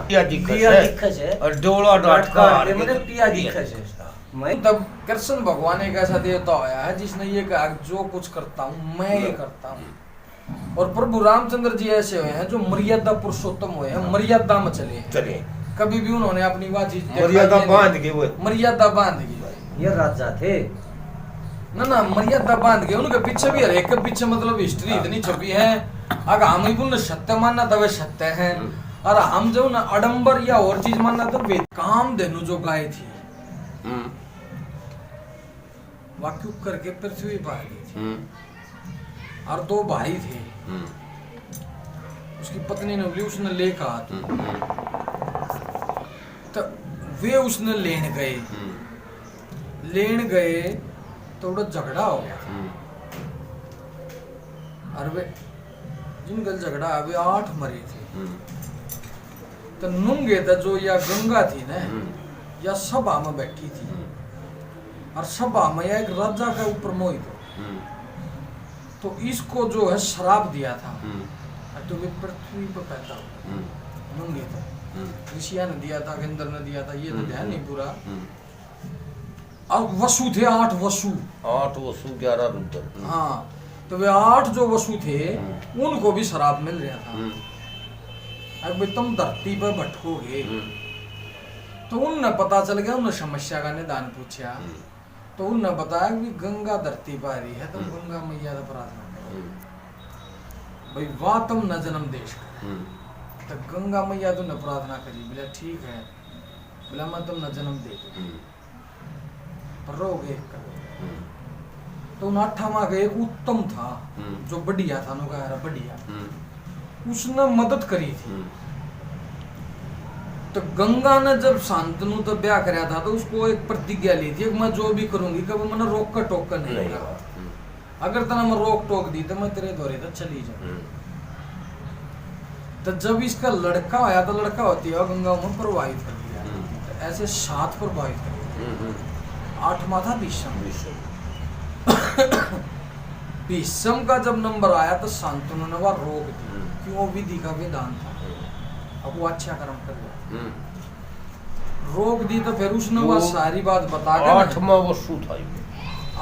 पिया दिखस है और डोला डाट का मैंने पिया दिखस है। मैं तब कृष्ण भगवान एक ऐसा देवता आया है जिसने ये कहा जो कुछ करता हूँ मैं ये करता हूँ। और प्रभु रामचंद्र जी ऐसे हुए हैं जो मर्यादा पुरुषोत्तम हुए हैं, मर्यादा में चले कभी भी उन्होंने अपनी बात मर्यादा बांध के मर्यादा बांध के ये राजा थे ना मर्यादा बांध के उनके पीछे भी हरेक के पीछे मतलब हिस्ट्री इतनी छपी है। अगर हम ही बोल सत्य मानना तब सत्य है और हम जो ना अडम्बर या और चीज मानना तो कामधेनु जो गाय थी वाक्युप करके पृथ्वी पर आ गई थी और दो भाई थे। उसकी पत्नी ने बोली उसने ले कहा तो वे उसने लेन गए तो बड़ा झगड़ा हो गया और वे जिनका झगड़ा वे 8 मरे थे। तो नुंगे तो जो या गंगा थी ना या सभा में बैठी थी और सभा में एक राजा के ऊपर मोहित हो तो इसको जो है श्राप दिया था तो वे पृथ्वी पर पैदा हो नुंगे तो ऋषिया ने दिया था, गेंद्र ने दिया था, ये तो ध्यान नहीं पूरा। और वसु थे 8 वसु 11 रुद्र। हाँ तो वे 8 जो वसु थे उनको भी श्राप मिल रहा था अब तुम धरती पर भटकोगे। तो उनने पता चल गया, उन्हें समस्या का निदान पूछा तो उनने बताया कि गंगा धरती पर आ रही है तो गंगा मैया का प्रार्थना करो भाई वाह तुम न जन्म देश तो गंगा मैया तुमने प्रार्थना करी। बोला ठीक है, बोला मैं तुम न जन्म दे पर रोगे तो उन 8 माह का एक उत्तम था जो बढ़िया था बढ़िया उसने मदद करी थी। तो गंगा ने जब शांतनु तो ब्याह कराया था तो उसको एक प्रतिज्ञा ली थी मैं जो भी करूंगी कभी मैंने रोक कर टोक कर नहीं अगर तना मैं रोक टोक दी तो मैं तेरे दौरे तक चली जाऊं। तो जब इसका लड़का आया तो लड़का होती है गंगा में प्रभावित कर दिया तो ऐसे 7 प्रभावित कर दिया। 8वां था भीष्म का जब नंबर आया तो शांतनु ने वह रोक दी क्यों विधि का विधान था अब वो अच्छा कर्म कर लिया रोक दी तो फिर उसने वह सारी बात बता के 8वां वसु था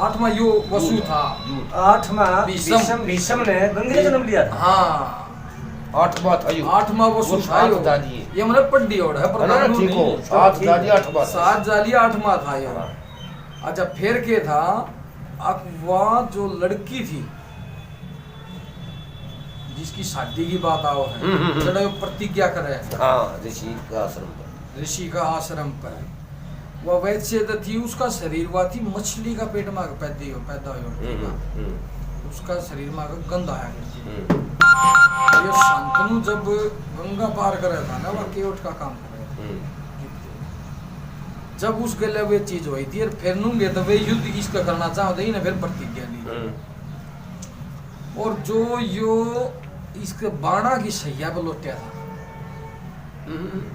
8वां यो वसु था 8वां भीष्म ने गंगे जन्म लिया था। हाँ 8वां था 8वां वसु था ये मतलब पड्डी ओढ़ है पर ठीक हो 7 जाली 8वां 7 जाली 8वां था ये। अच्छा फिर के था वह जो लड़की थी जिसकी शादी की बात आओ है प्रतिज्ञा करे ऋषि का आश्रम पर वह वैसे तो थी उसका शरीर हुआ थी मछली का पेट में पैदा हो उसका शरीर में गंध आया ये शांतनु जब गंगा पार कर रहा था ना वह केवट का काम कर रहा था जब उस गले वे चीज हुई थी और फिर नूंगे तो वे युद्ध इसका करना चाहते ही ना फिर प्रतिज्ञा ली और जो यो इसके बाणा की सैया पर लौटा था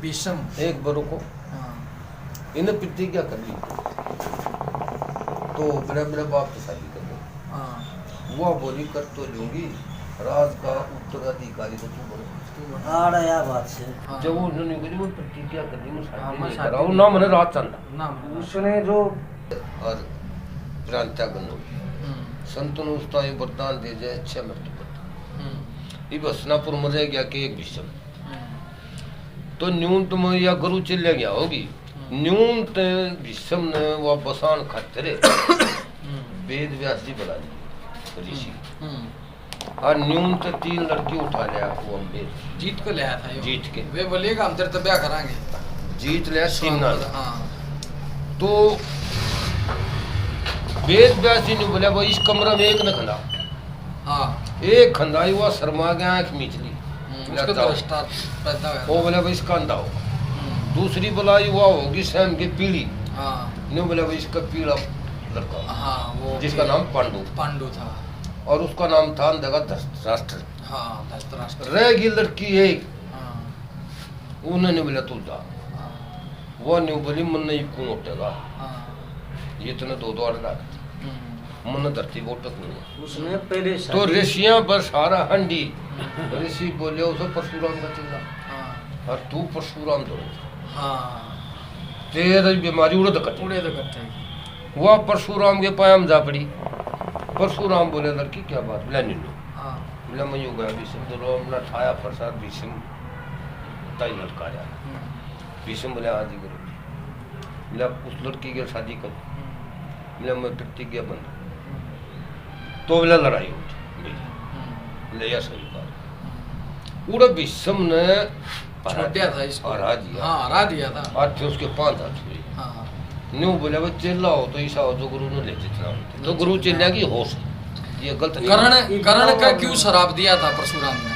भीष्म एक बड़ों को इन्हें प्रतिज्ञा कर ली तो मेरा बाप तो शादी कर लो वो बोली कर तो लूंगी राज का उत्तराधिकारी तो तू बनो बात से जब उन्होंने वो प्रतिज्ञा कर दी मैं शादी ना मैंने राज चंदा उसने जो और क्रांतिया गनो संतनु उसका ये वरदान दे जाए 6 मृत्यु पड़ता ये बसनापुर में रह गया कि एक भीष्म तो न्यूनतम या गुरु चिल्ले गया होगी न्यूनतम भीष्म ने वो बसान खाते वेद व्यास जी बुला ऋषि और न्यूनतम 3 लड़की उठा लिया वो अम्बेर जीत को लिया था जीत के वे बोलेगा हम तेरे तो ब्याह कराएंगे जीत लिया सीना तो वेद व्यास जी ने बोला भाई इस कमरा में एक न खंदा एक खंदाई हुआ शर्मा गया आँख मीच ली वो बोला भाई इसका अंधा हो दूसरी बुलाई हुआ होगी स्वयं की पीढ़ी नहीं बोला भाई इसका पीड़ा लड़का जिसका नाम पांडु था और उसका नाम था धृतराष्ट्र रह गई लड़की एक उन्होंने बोला तू जा वो नहीं बोली मन नहीं कौन उठेगा ये तो 2 लाख मन धरती को तक नहीं उसने पहले तो ऋषियां पर सारा हंडी ऋषि बोले उसे परशुराम का चिल्ला और तू परशुराम दो हाँ तेरी बीमारी उड़द कटे उड़े तो कट्टे वह परशुराम के पायम जा पड़ी। परशुराम बोले लड़की क्या बात बोला नीनू हाँ बोला मैं यो गया भीष्म तो रोम ना ठाया प्रसाद भीष्म ताई लटकाया। भीष्म बोले हाँ जी करो बोला उस लड़की के शादी कर बोला मैं प्रतिज्ञा बंद तो बोला लड़ाई उठी ले सही बात उड़ा भीष्म ने छोड़ था इसको हरा दिया। हाँ हरा दिया था आज थे उसके 5 हाथ हुए हाँ न्यू बोले वो चेला हो तो ऐसा हो जो गुरु ने ले जितना तो गुरु चेला की होश ये गलत नहीं। कर्ण का क्यों शराब दिया था परशुराम ने?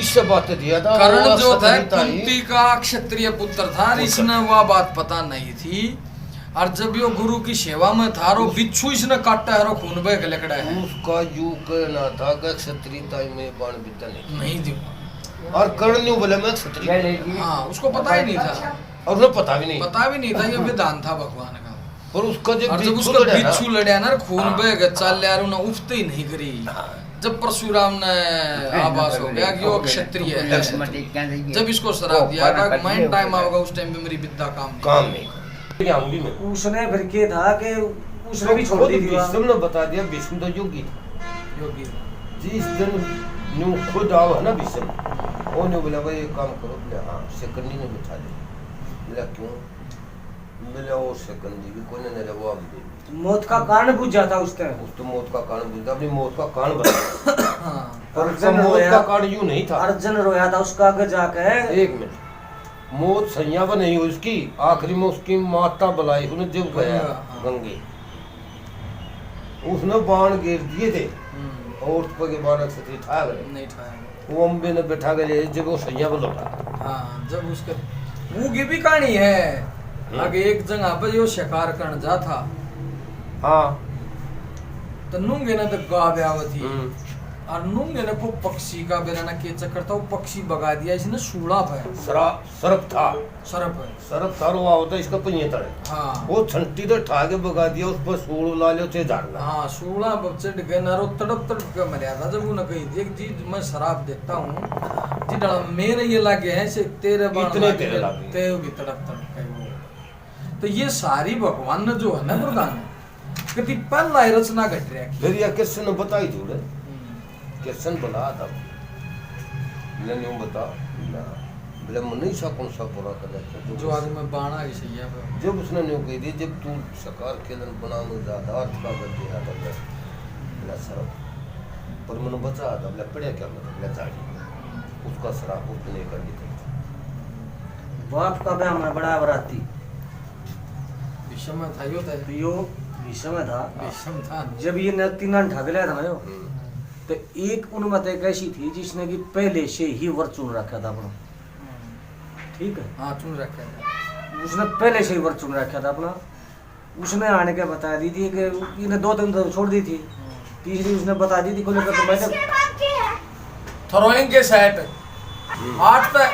इससे बात दिया था कर्ण जो था कुंती का क्षत्रिय पुत्र था, इसने वह बात पता नहीं थी और जब यो गुरु की सेवा में था रो बिच्छू इसने काटा है रो खून बह के लकड़ा है। उसका यू कहना था कि क्षत्रियता में बाण विद्या नहीं थी और कर्ण न्यू बोले मैं क्षत्रिय। हाँ उसको पता ही नहीं था और उन्हें पता भी नहीं था ये विधान था भगवान का। और उसका जब उसका बिच्छू लड़ा ना खून बह गया चल यार उन्हें उठते ही नहीं करी। जब परशुराम ने आभास हो गया कि वो क्षत्रिय है, जब इसको शराब दिया था माइंड टाइम आएगा उस टाइम पे मेरी विद्या काम नहीं आऊंगी मैं। उसने फिर के था कि उसने भी छोड़ दी थी। भीष्म ने बता दिया भीष्म तो योगी था जिस दिन न्यू खुद आओ है ना भीष्म वो न्यू बोला भाई एक काम करो बोले हाँ सेकंडी ने बिठा दे बोला क्यों बोले वो सेकंडी भी कोई ने वो अब दे मौत का कारण पूछ जाता उस टाइम उस तो मौत का कारण पूछता अपनी मौत का कारण बता। पर अर्जुन मौत रोया का कारण यूं नहीं था। अर्जुन रोया था उसका आगे जाके 1 मिनट मौत संज्ञा पर नहीं हुई उसकी आखिरी में उसकी माता बुलाई उन्हें जब गया गंगे उसने बाण गिर दिए थे और उस पर के बाण से ठा गए नहीं ठाया वो अम्बे ने बैठा गए जब वो संज्ञा पर लौटा। हाँ जब उसके वो की भी कहानी है आगे एक जगह पे जो शिकार करने जा था हाँ तो नूंगे ने तो गा ब्यावती और नूंगे ने को पक्षी का बेराना के चक्कर था वो पक्षी भगा दिया इसने सूड़ा पे सरप था सरप था रुआ होता इसका पहिए तड़े हाँ वो छंटी तो ठा के भगा दिया उस पर सूड़ ला लियो चे झाड़ना। हाँ सूड़ा चढ़ गए नारो तड़प के मरिया था जब उन्हें कही देख जी मैं शराब देता हूँ जी डरा मेरे ये लागे हैं से तेरे इतने तेरे लागे ते भी तड़प के वो तो ये सारी भगवान ने जो है ना प्रधान कति पहला ही रचना घट रहा है। फिर यह किसने ने बताई थी उन्हें किसने बोला था मैंने बता ना बोले नहीं सा कौन सा पूरा कर जो आदमी में बाणा ही सही है जब उसने न्यू कही थी जब तू सकार केलन बनाने ज्यादा अर्थ का कर दिया था बोला सर पर मैंने बचा था बोला पढ़िया क्या बोला चाड़ी उसका शराब उसने कर दी थी बाप का ब्याह में बड़ा बराती विषम में था यो विषम था विषम था जब ये तीन ढक लिया था ना यो तो एक उन्मत एक ऐसी थी जिसने कि पहले से ही वर चुन रखा था अपना। ठीक है हाँ चुन रखा था उसने पहले से ही वर चुन रखा था अपना। उसने आने के बता दी थी कि इन्हें 2-3 तो छोड़ दी थी तीसरी उसने बता दी थी को लेकर तो मैंने थ्रोइंग के सेट 8 तक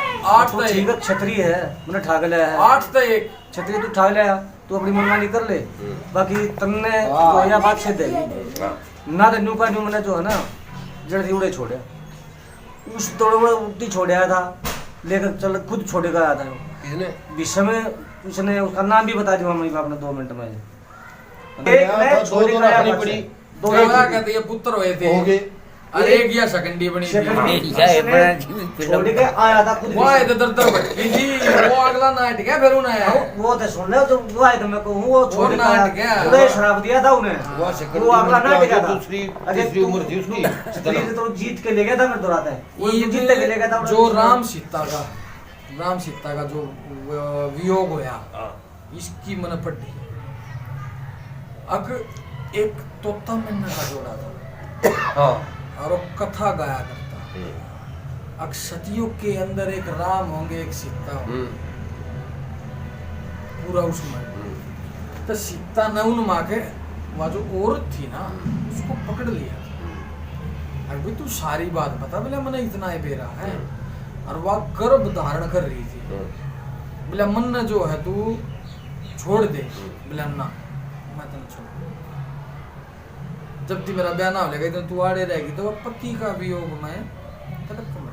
ठीक है क्षत्रिय है मैंने ठाक लिया है 8 तक एक क्षत्रिय तू ठाक लिया तू अपनी मनमानी कर ले बाकी तन्ने यह बात से देगी ना तो न्यू का न्यू मैंने जो है ना जड़ उड़े छोड़े उस तोड़े उड़ती छोड़े आया था लेकर चल खुद छोड़े का आया था विषय में उसने उसका नाम भी बता दिया मम्मी बाप ने 2 मिनट में छोड़े का आया पड़ी 2 कहते ये पुत्र हुए थे अरे एक या सेकंडी बनी छोड़ के आया था खुद वो आए थे दर भटकी जी वो अगला नाइट क्या फिर उन्हें वो तो सुन ले तो वो आए थे मैं को वो छोड़ के आया उन्हें शराब दिया था उन्हें वो अगला नाइट गया था तीसरी उम्र थी उसकी स्त्री तो जीत के ले गया था फिर दोहराता है वो जीत के ले गया था जो राम सीता का जो वियोग होया इसकी मन पड़ी अग एक तोता मैंने का जोड़ा था और वो कथा गाया करता अक्षतियों के अंदर एक राम होंगे एक सीता होंगे पूरा उसमें तो सीता ने उन माँ के वह जो औरत थी ना उसको पकड़ लिया अभी तू सारी बात बता बोले मैंने इतना ही बेरा है और वह गर्भ धारण कर रही थी बोले मन ने जो है तू छोड़ दे बोले ना मैं तेने छोड़ जब ती मेरा ब्याह ना हो लेगा तू आड़े रहेगी तो वह पति का वियोग में तड़प मर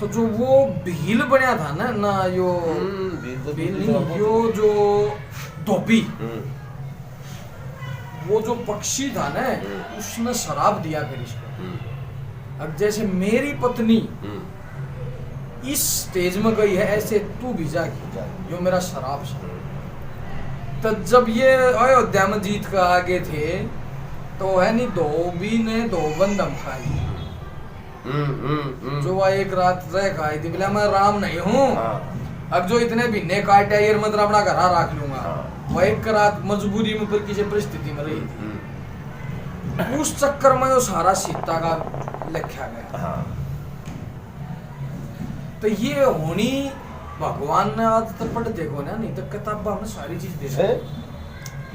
तो जो वो भील बनया था ना यो भील नहीं, यो जो धोबी, वो जो पक्षी था ना, उसने शराब दिया फिर इसको। अब जैसे मेरी पत्नी इस स्टेज में गई है, ऐसे तू भी जागी, जो मेरा शराब है। तो जब ये अयोध्या में जीत का आगे थे तो है नहीं, धोबी ने 2 बंदम खाई। जो वह एक रात रह खाई थी, बोला मैं राम नहीं हूँ, अब जो इतने भिन्ने काटे ये मतलब अपना घर रख लूंगा। वह एक रात मजबूरी में पर किसी परिस्थिति में रही थी, उस चक्कर में वो सारा सीता का लिखा गया। तो ये होनी भगवान ने आज तक पढ़ देखो ना, नहीं तो किताब में सारी चीज दे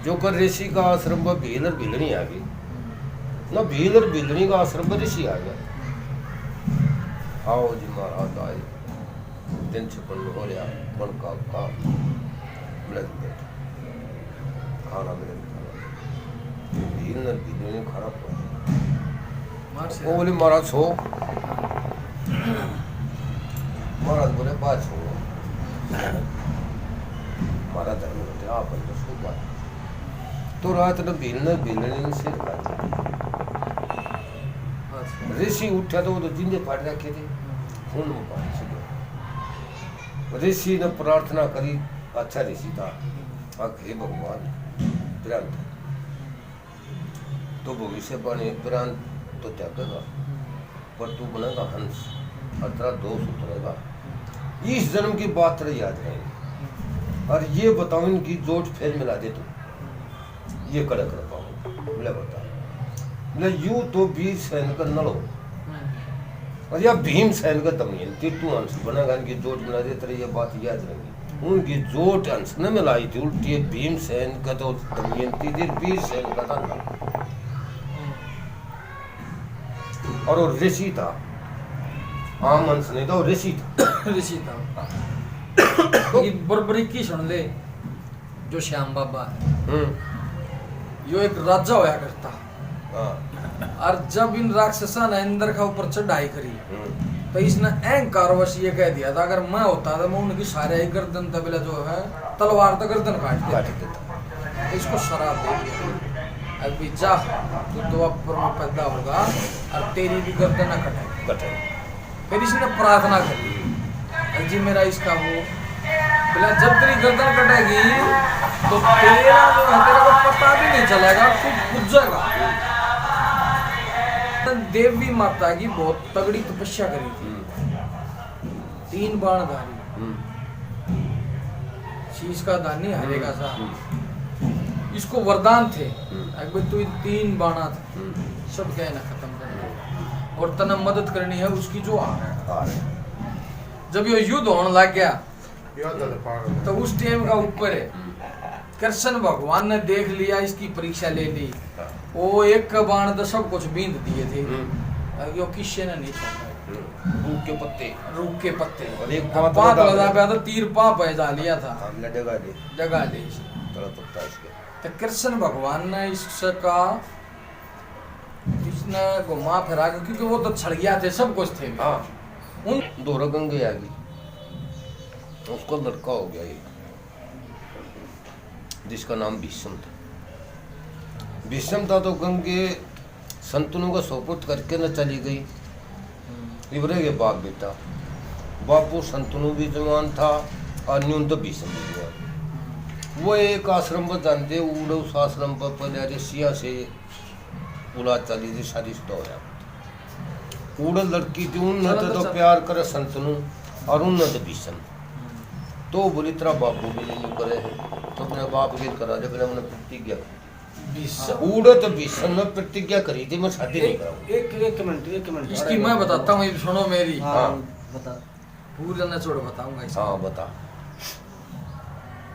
जो कर ऋषि का आश्रम में भील और भीलनी आ गई ना, भील और भीलनी का आश्रम में ऋषि आ गया। आओ जी महाराज आए, दिन छपन हो रहा मन का खाना मिले, भील और भीलनी खाना वो बोले महाराज सो, महाराज बोले बात सो, हमारा धर्म होते आप सो बात। तो रात न भीलने सिर काट, ऋषि उठा तो वो तो जिंदे फाड़ रखे थे, खून में पानी से गया। ऋषि ने प्रार्थना करी, अच्छा ऋषि था, हे भगवान प्रांत तो भविष्य बने, प्रांत तो त्यागेगा पर तू बनेगा हंस, और तेरा दोष उतरेगा। इस जन्म की बात तेरे याद रहेगी, और ये बताओ इनकी जोट फेर मिला दे तू, ये कड़क कर पाऊँ बोले बता। बोले यूं तो वीर सैन का नल हो, और या भीम सैन का दमयंती तू अंश बनेगा, इनकी जोट मिला दे तेरे ये बात याद रहेगी। उनकी जोट अंश न मिलाई थी, उल्टी भीम सैन का तो दमयंती थी, वीर सैन का था नल। और वो ऋषि था, आम अंश नहीं था, वो ऋषि था। ऋषि था। ये बर्बरी की सुन ले, जो श्याम बाबा है, यो एक राजा होया करता। और जब इन राक्षसा ने इंद्र का ऊपर चढ़ाई करी, तो इसने अहंकारवश ये कह दिया था, अगर मैं होता तो मैं उनकी सारे ही गर्दन तबला जो है तलवार तो गर्दन काट देता। इसको शराब दे दिया, अभी जा तू द्वापर में पैदा होगा और तेरी भी गर्दन कटे। फिर इसने प्रार्थना करी, जी मेरा इसका वो बोला, जब तेरी गर्दन कटेगी तो तेरा जो है तेरे को पता भी नहीं चलेगा, तू पूज जाएगा। देवी माता की बहुत तगड़ी तपस्या करी थी, 3 बाण धारी, शीश का दानी हरे का सा, इसको वरदान थे, तू 3 बाणा थे, सब कहना खत्म करना और तना मदद करनी है उसकी जो आ रहा है। जब ये युद्ध होने लग गया तो उस टाइम का ऊपर है, कृष्ण भगवान ने देख लिया, इसकी परीक्षा ले ली, वो एक का बाण तो सब कुछ बींद दिए थे, यो किसी ने नहीं छोड़ा। रूख के पत्ते और एक पांच लगा पे तो तीर पांप जा लिया था, जगा ले तो कृष्ण भगवान ने इसका इसने घुमा फिरा, क्योंकि वो तो छड़ गया थे, सब कुछ थे। उन दोहरा गंगे आ गई, उसको लड़का हो गया ये, जिसका नाम भीष्म था। भीष्म था तो गंगे संतनों का सोपुत करके न चली गई, इबरे के बाप बेटा, बापू संतनु भी जवान था और न्यून तो भीष्म भी जवान। वो एक आश्रम पर जानते, उड़े उस आश्रम पर पहले ऋषिया से उलाद चली थी, शादी शुदा होया। उड़ लड़की थी, उन्होंने तो प्यार करे संतनु और उन्होंने तो भीष्म। तो बोली तेरा बापू भी नहीं करे है, तो अपने बाप के करा दे, मैंने प्रतिज्ञा उड़े तो भीष्म ने प्रतिज्ञा करी थी, मैं शादी नहीं कराऊंगा। एक मिनट इसकी मैं बताता हूँ, सुनो मेरी। हाँ बता, पूरा न छोड़ बताऊंगा। हाँ बता।